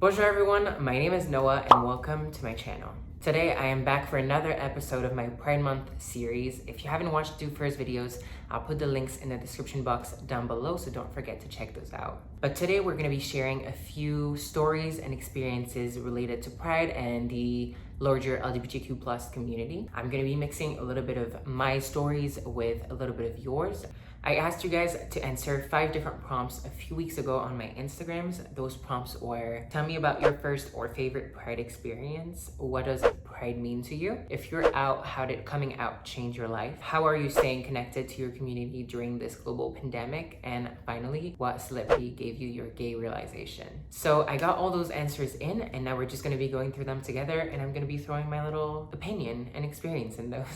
Bonjour everyone, my name is Noah and welcome to my channel. Today I am back for another episode of my Pride Month series. If you haven't watched the first videos, I'll put the links in the description box down below, so don't forget to check those out. But today we're going to be sharing a few stories and experiences related to Pride and the larger LGBTQ plus community. I'm going to be mixing a little bit of my stories with a little bit of yours. I asked you guys to answer 5 different prompts a few weeks ago on my Instagrams. Those prompts were: tell me about your first or favorite Pride experience. What does Pride mean to you? If you're out, how did coming out change your life? How are you staying connected to your community during this global pandemic? And finally, what celebrity gave you your gay realization? So I got all those answers in, and now we're just gonna be going through them together, and I'm gonna be throwing my little opinion and experience in those.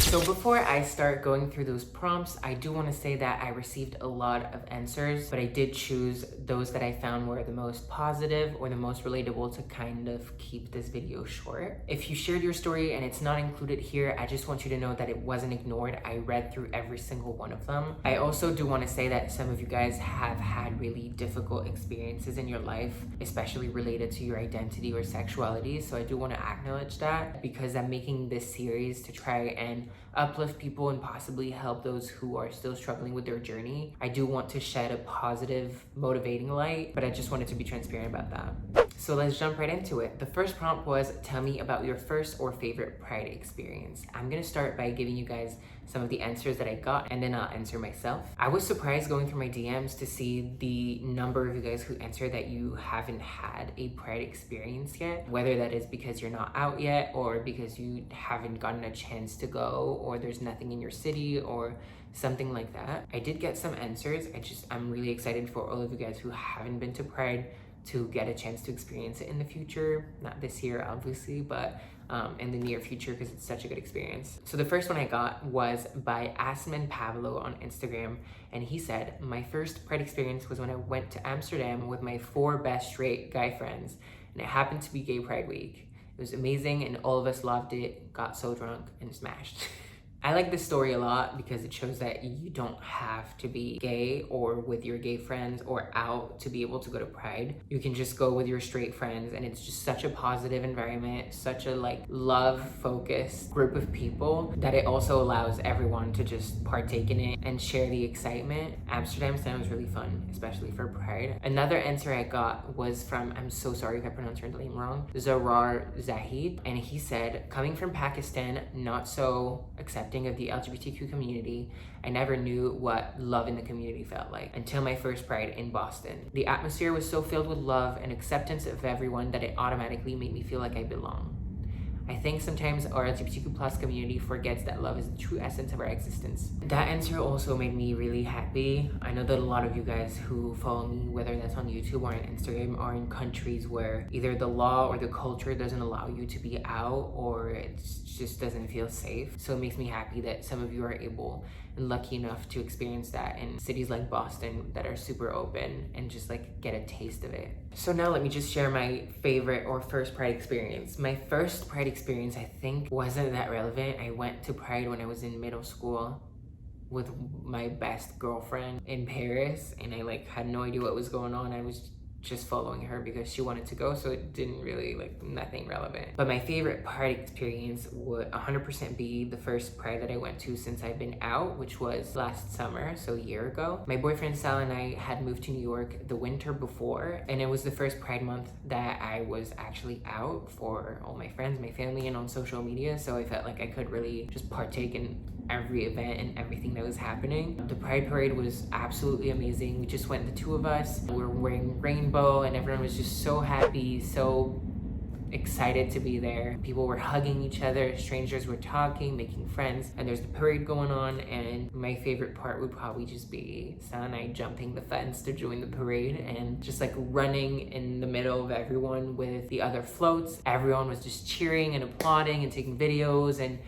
So before I start going through those prompts, I do want to say that I received a lot of answers, but I did choose those that I found were the most positive or the most relatable to kind of keep this video short. If you shared your story and it's not included here, I just want you to know that it wasn't ignored. I read through every single one of them. I also do want to say that some of you guys have had really difficult experiences in your life, especially related to your identity or sexuality. So I do want to acknowledge that, because I'm making this series to try and uplift people and possibly help those who are still struggling with their journey. I do want to shed a positive, motivating light, but I just wanted to be transparent about that. So let's jump right into it. The first prompt was, tell me about your first or favorite Pride experience. I'm gonna start by giving you guys some of the answers that I got, and then I'll answer myself. I was surprised going through my DMs to see the number of you guys who answered that you haven't had a Pride experience yet, whether that is because you're not out yet, or because you haven't gotten a chance to go, or there's nothing in your city, or something like that. I did get some answers. I'm really excited for all of you guys who haven't been to Pride to get a chance to experience it in the future. Not this year, obviously, but in the near future, because it's such a good experience. So the first one I got was by Asman Pavlo on Instagram, and he said, my first Pride experience was when I went to Amsterdam with my 4 best straight guy friends, and it happened to be Gay Pride Week. It was amazing, and all of us loved it, got so drunk, and smashed. I like this story a lot because it shows that you don't have to be gay or with your gay friends or out to be able to go to Pride. You can just go with your straight friends, and it's just such a positive environment, such a love-focused group of people, that it also allows everyone to just partake in it and share the excitement. Amsterdam sounds really fun, especially for Pride. Another answer I got was from, I'm so sorry if I pronounced her name wrong, Zarar Zahid, and he said, coming from Pakistan, not so accepting of the LGBTQ community, I never knew what love in the community felt like until my first Pride in Boston. The atmosphere was so filled with love and acceptance of everyone that it automatically made me feel like I belong. I think sometimes our LGBTQ plus community forgets that love is the true essence of our existence. That answer also made me really happy. I know that a lot of you guys who follow me, whether that's on YouTube or on Instagram, are in countries where either the law or the culture doesn't allow you to be out, or it just doesn't feel safe. So it makes me happy that some of you are able and lucky enough to experience that in cities like Boston that are super open and just get a taste of it. So now let me just share my favorite or first Pride experience. My first Pride experience, I think, wasn't that relevant. I went to Pride when I was in middle school with my best girlfriend in Paris, and I had no idea what was going on. I was just following her because she wanted to go, so it didn't really nothing relevant. But my favorite Pride experience would 100% be the first Pride that I went to since I've been out, which was last summer, so a year ago. My boyfriend Sal and I had moved to New York the winter before, and it was the first Pride month that I was actually out for all my friends, my family, and on social media, so I felt like I could really just partake in every event and everything that was happening. The Pride Parade was absolutely amazing. We just went, the 2 of us. We were wearing rainbow, and everyone was just so happy, so excited to be there. People were hugging each other, strangers were talking, making friends, and there's the parade going on. And my favorite part would probably just be Sal and I jumping the fence to join the parade and just running in the middle of everyone with the other floats. Everyone was just cheering and applauding and taking videos, and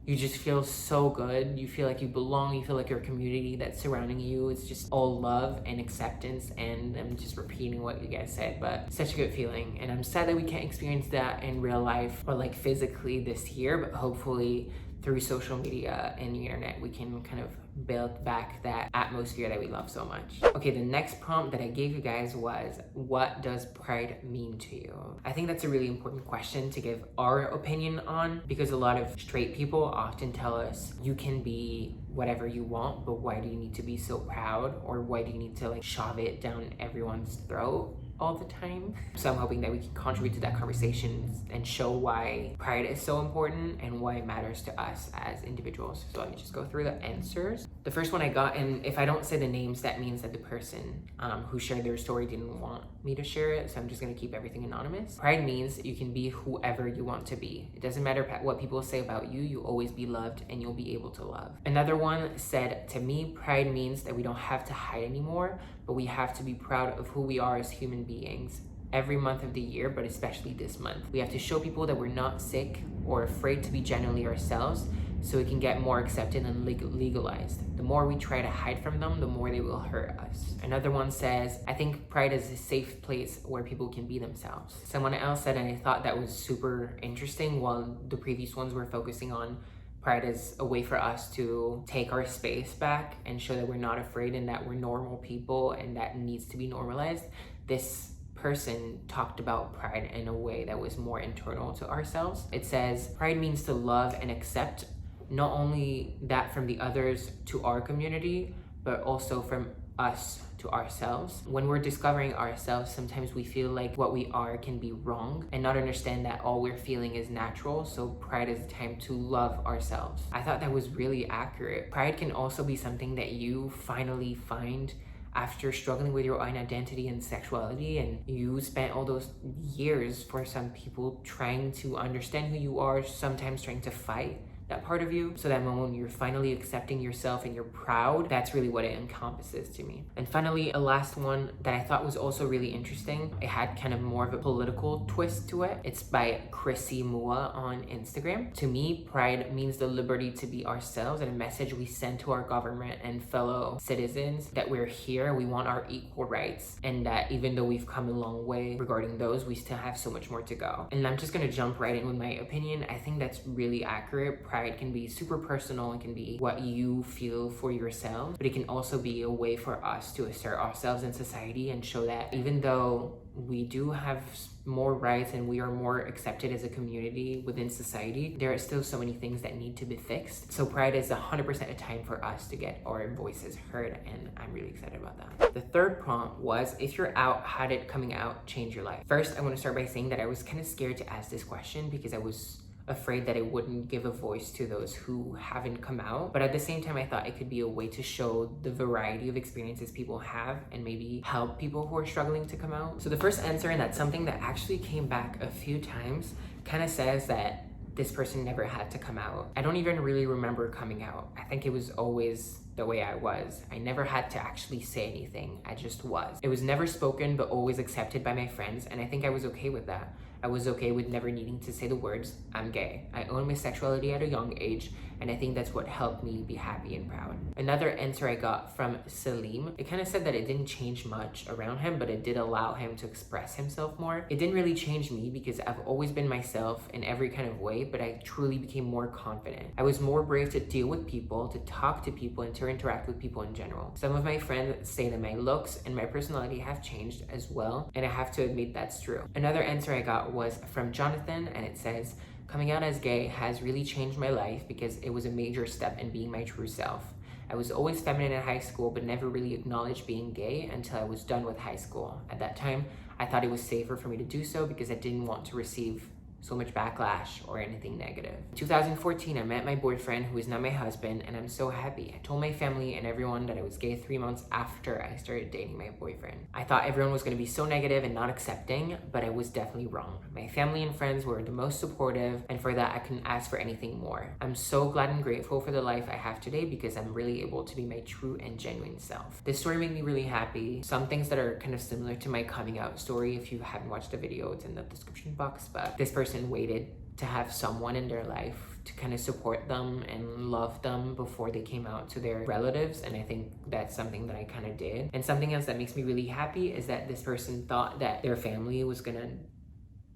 you just feel so good. You feel like you belong. You feel like your community that's surrounding you. It's just all love and acceptance. And I'm just repeating what you guys said, but such a good feeling. And I'm sad that we can't experience that in real life or like physically this year, but hopefully through social media and the internet, we can kind of build back that atmosphere that we love so much. Okay, the next prompt that I gave you guys was, what does pride mean to you? I think that's a really important question to give our opinion on, because a lot of straight people often tell us, you can be whatever you want, but why do you need to be so proud? Or why do you need to like shove it down everyone's throat all the time? So I'm hoping that we can contribute to that conversation and show why pride is so important and why it matters to us as individuals. So let me just go through the answers. The first one I got, and if I don't say the names, that means that the person who shared their story didn't want me to share it, so I'm just gonna keep everything anonymous. Pride means you can be whoever you want to be. It doesn't matter what people say about you, you'll always be loved and you'll be able to love. Another one said, to me, pride means that we don't have to hide anymore, but we have to be proud of who we are as human beings every month of the year, but especially this month. We have to show people that we're not sick or afraid to be genuinely ourselves, so we can get more accepted and legalized. The more we try to hide from them, the more they will hurt us. Another one says, I think pride is a safe place where people can be themselves. Someone else said, and I thought that was super interesting, while the previous ones were focusing on pride as a way for us to take our space back and show that we're not afraid and that we're normal people and that needs to be normalized. This person talked about pride in a way that was more internal to ourselves. It says, pride means to love and accept not only that from the others to our community, but also from us to ourselves. When we're discovering ourselves, sometimes we feel like what we are can be wrong and not understand that all we're feeling is natural. So pride is a time to love ourselves. I thought that was really accurate. Pride can also be something that you finally find after struggling with your own identity and sexuality, and you spent all those years, for some people, trying to understand who you are, sometimes trying to fight that part of you, so that when you're finally accepting yourself and you're proud, that's really what it encompasses to me. And finally, a last one that I thought was also really interesting. It had kind of more of a political twist to it. It's by Chrissy Mua on Instagram. To me, pride means the liberty to be ourselves, and a message we send to our government and fellow citizens that we're here, we want our equal rights, and that even though we've come a long way regarding those, we still have so much more to go. And I'm just gonna jump right in with my opinion. I think that's really accurate. Pride can be super personal. It can be what you feel for yourself, but it can also be a way for us to assert ourselves in society and show that even though we do have more rights and we are more accepted as a community within society, there are still so many things that need to be fixed. So pride is 100% a time for us to get our voices heard, and I'm really excited about that. The third prompt was, if you're out, how did coming out change your life? First, I want to start by saying that I was kind of scared to ask this question because I was afraid that it wouldn't give a voice to those who haven't come out. But at the same time, I thought it could be a way to show the variety of experiences people have and maybe help people who are struggling to come out. So the first answer, and that's something that actually came back a few times, kind of says that this person never had to come out. I don't even really remember coming out. I think it was always the way I was. I never had to actually say anything. I just was. It was never spoken, but always accepted by my friends, and I think I was okay with that. I was okay with never needing to say the words, I'm gay. I owned my sexuality at a young age, and I think that's what helped me be happy and proud. Another answer I got from Salim, it kind of said that it didn't change much around him, but it did allow him to express himself more. It didn't really change me because I've always been myself in every kind of way, but I truly became more confident. I was more brave to deal with people, to talk to people, and to interact with people in general. Some of my friends say that my looks and my personality have changed as well, and I have to admit that's true. Another answer I got was from Jonathan, and it says, coming out as gay has really changed my life because it was a major step in being my true self. I was always feminine in high school, but never really acknowledged being gay until I was done with high school. At that time, I thought it was safer for me to do so because I didn't want to receive so much backlash or anything negative. In 2014, I met my boyfriend, who is now my husband, and I'm so happy. I told my family and everyone that I was gay 3 months after I started dating my boyfriend. I thought everyone was gonna be so negative and not accepting, but I was definitely wrong. My family and friends were the most supportive, and for that, I couldn't ask for anything more. I'm so glad and grateful for the life I have today because I'm really able to be my true and genuine self. This story made me really happy. Some things that are kind of similar to my coming out story, if you haven't watched the video, it's in the description box, but this person waited to have someone in their life to kind of support them and love them before they came out to their relatives. And I think that's something that I kind of did. And something else that makes me really happy is that this person thought that their family was gonna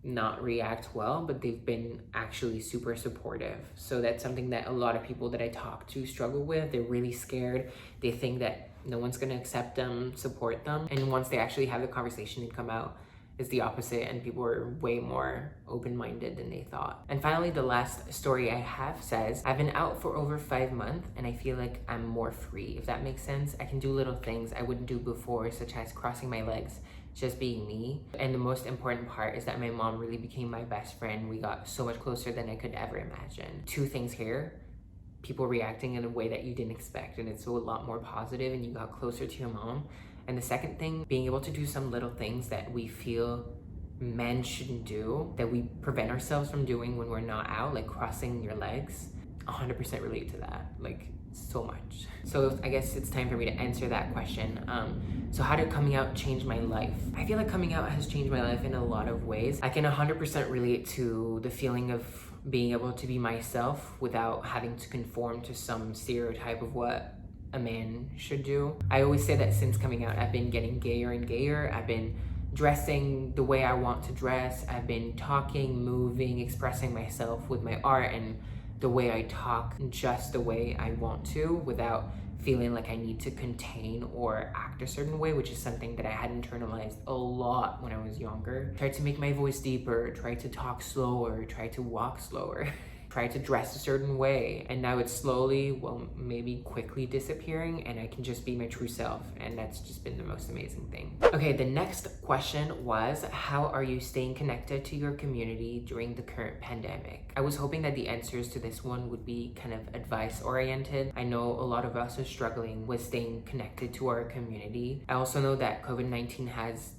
not react well, but they've been actually super supportive. So that's something that a lot of people that I talk to struggle with. They're really scared. They think that no one's gonna accept them, support them. And once they actually have the conversation and come out, it's the opposite, and people are way more open-minded than they thought. And finally, the last story I have says, I've been out for over 5 months and I feel like I'm more free, if that makes sense. I can do little things I wouldn't do before, such as crossing my legs, just being me. And the most important part is that my mom really became my best friend. We got so much closer than I could ever imagine. 2 things here: people reacting in a way that you didn't expect, and it's a lot more positive, and you got closer to your mom. And the second thing, being able to do some little things that we feel men shouldn't do, that we prevent ourselves from doing when we're not out, like crossing your legs. 100% relate to that, like so much. So I guess it's time for me to answer that question. So how did coming out change my life? I feel like coming out has changed my life in a lot of ways. I can 100% relate to the feeling of being able to be myself without having to conform to some stereotype of what a man should do. I always say that since coming out, I've been getting gayer and gayer. I've been dressing the way I want to dress. I've been talking, moving, expressing myself with my art and the way I talk, just the way I want to, without feeling like I need to contain or act a certain way, which is something that I had internalized a lot when I was younger. Tried to make my voice deeper, tried to talk slower, tried to walk slower. Try to dress a certain way, and now it's slowly, well, maybe quickly disappearing, and I can just be my true self, and that's just been the most amazing thing. Okay, the next question was, how are you staying connected to your community during the current pandemic? I was hoping that the answers to this one would be kind of advice oriented. I know a lot of us are struggling with staying connected to our community. I also know that COVID-19 has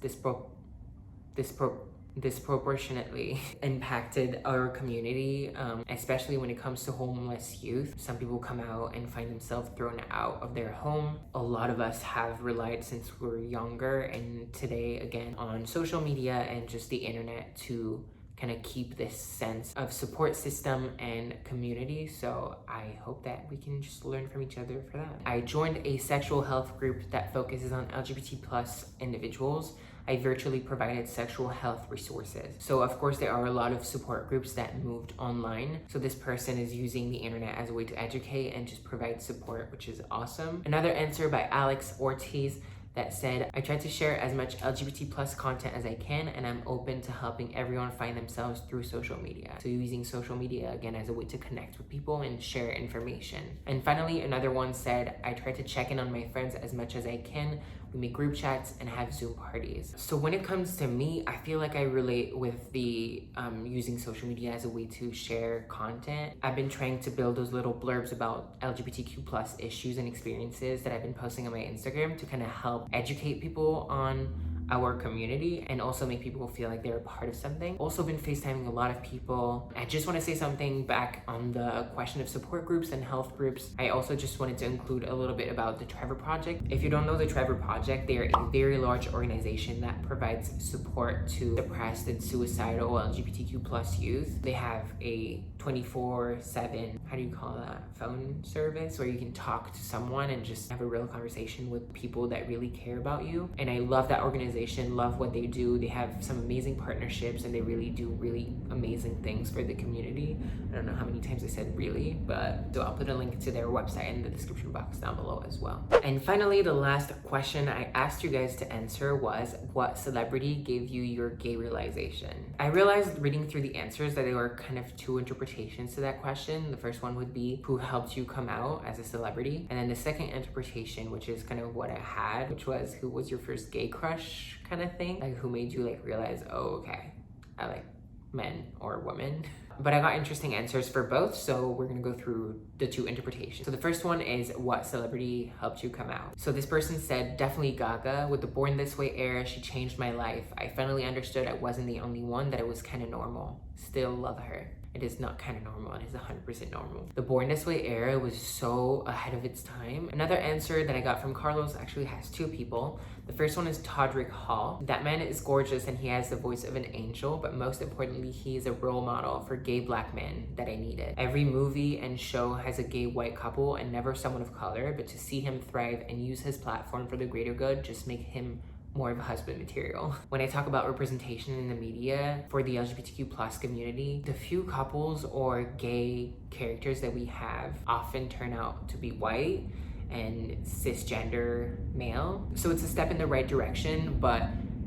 disproportionately impacted our community, especially when it comes to homeless youth. Some people come out and find themselves thrown out of their home. A lot of us have relied since we were younger, and today again on social media and just the internet to kind of keep this sense of support system and community. So I hope that we can just learn from each other for that. I joined a sexual health group that focuses on LGBT+ individuals. I virtually provided sexual health resources. So of course there are a lot of support groups that moved online. So this person is using the internet as a way to educate and just provide support, which is awesome. Another answer by Alex Ortiz that said, I try to share as much LGBT+ content as I can, and I'm open to helping everyone find themselves through social media. So using social media again as a way to connect with people and share information. And finally, another one said, I try to check in on my friends as much as I can. We make group chats and have Zoom parties. So when it comes to me, I feel like I relate with the using social media as a way to share content. I've been trying to build those little blurbs about LGBTQ+ issues and experiences that I've been posting on my Instagram to kind of help educate people on our community and also make people feel like they're a part of something. Also been FaceTiming a lot of people. I just want to say something back on the question of support groups and health groups. I also just wanted to include a little bit about the Trevor Project. If you don't know the Trevor Project, they are a very large organization that provides support to depressed and suicidal LGBTQ+ youth. They have a 24/7, how do you call that, phone service where you can talk to someone and just have a real conversation with people that really care about you. And I love that organization, love what they do. They have some amazing partnerships and they really do really amazing things for the community. I don't know how many times I said really, but so I'll put a link to their website in the description box down below as well. And finally, the last question I asked you guys to answer was, what celebrity gave you your gay realization? I realized reading through the answers that there were kind of 2 interpretations to that question. The first one would be, who helped you come out as a celebrity? And then the second interpretation, which is kind of what I had, which was, who was your first gay crush kind of thing? Like, who made you like realize, oh, okay, I like men or women? But I got interesting answers for both, so we're gonna go through the 2 interpretations. So the first one is, what celebrity helped you come out? So this person said, definitely Gaga. With the Born This Way era, she changed my life. I finally understood I wasn't the only one, that it was kind of normal. Still love her. It is not kind of normal, it is 100% normal. The Born This Way era was so ahead of its time. Another answer that I got from Carlos actually has 2 people. The first one is Todrick Hall. That man is gorgeous and he has the voice of an angel, but most importantly, he is a role model for gay black men that I needed. Every movie and show has a gay white couple and never someone of color, but to see him thrive and use his platform for the greater good just make him more of a husband material. When I talk about representation in the media for the LGBTQ plus community, the few couples or gay characters that we have often turn out to be white and cisgender male. So it's a step in the right direction, but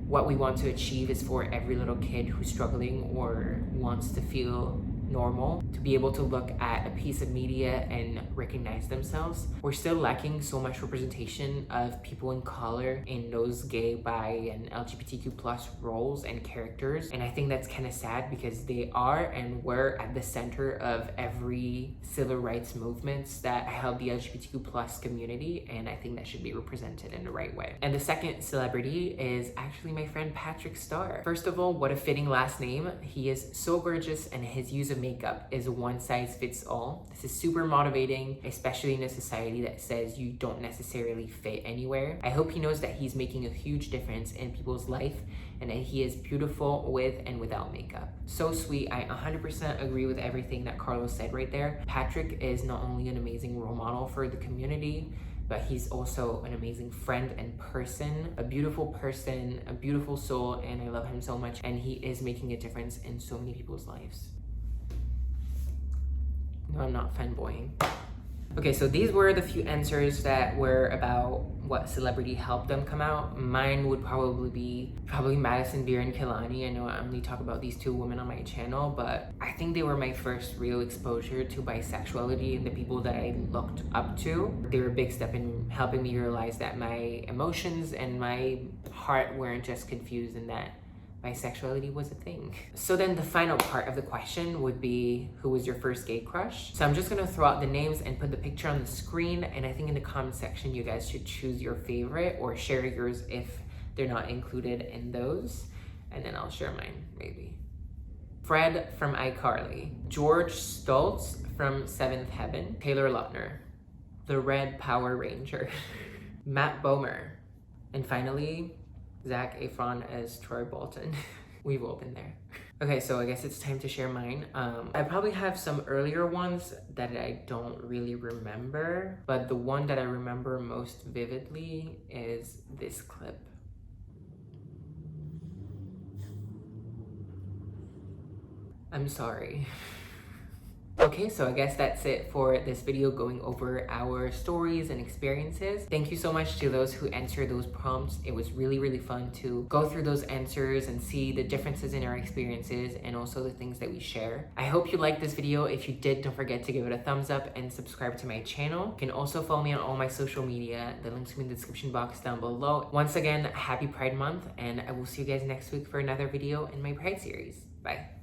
what we want to achieve is for every little kid who's struggling or wants to feel normal to be able to look at a piece of media and recognize themselves. We're still lacking so much representation of people in color in those gay, bi, and LGBTQ plus roles and characters. And I think that's kind of sad because they are and were at the center of every civil rights movements that held the LGBTQ plus community. And I think that should be represented in the right way. And the second celebrity is actually my friend Patrick Starr. First of all, what a fitting last name. He is so gorgeous and his use of makeup is one size fits all. This is super motivating, especially in a society that says you don't necessarily fit anywhere. I hope he knows that he's making a huge difference in people's life and that he is beautiful with and without makeup. So sweet. I 100% agree with everything that Carlos said right there. Patrick is not only an amazing role model for the community, but he's also an amazing friend and person, a beautiful soul, and I love him so much. And he is making a difference in so many people's lives. No, I'm not fanboying. Okay, so these were the few answers that were about what celebrity helped them come out. Mine would probably be Madison Beer and Kehlani. I know I only talk about these two women on my channel, but I think they were my first real exposure to bisexuality and the people that I looked up to. They were a big step in helping me realize that my emotions and my heart weren't just confused and that bisexuality was a thing. So then the final part of the question would be, who was your first gay crush? So I'm just gonna throw out the names and put the picture on the screen, and I think in the comment section you guys should choose your favorite or share yours if they're not included in those, and then I'll share mine maybe. Fred from iCarly, George Stoltz from Seventh Heaven, Taylor Lautner, the Red Power Ranger, Matt Bomer, and finally Zac Efron as Troy Bolton. We've all been there. Okay, so I guess it's time to share mine. I probably have some earlier ones that I don't really remember, but the one that I remember most vividly is this clip. I'm sorry. Okay, so I guess that's it for this video going over our stories and experiences. Thank you so much to those who answered those prompts. It was really fun to go through those answers and see the differences in our experiences and also the things that we share. I hope you liked this video. If you did, don't forget to give it a thumbs up and subscribe to my channel. You can also follow me on all my social media. The links will be in the description box down below. Once again, happy Pride Month, and I will see you guys next week for another video in my Pride series. Bye.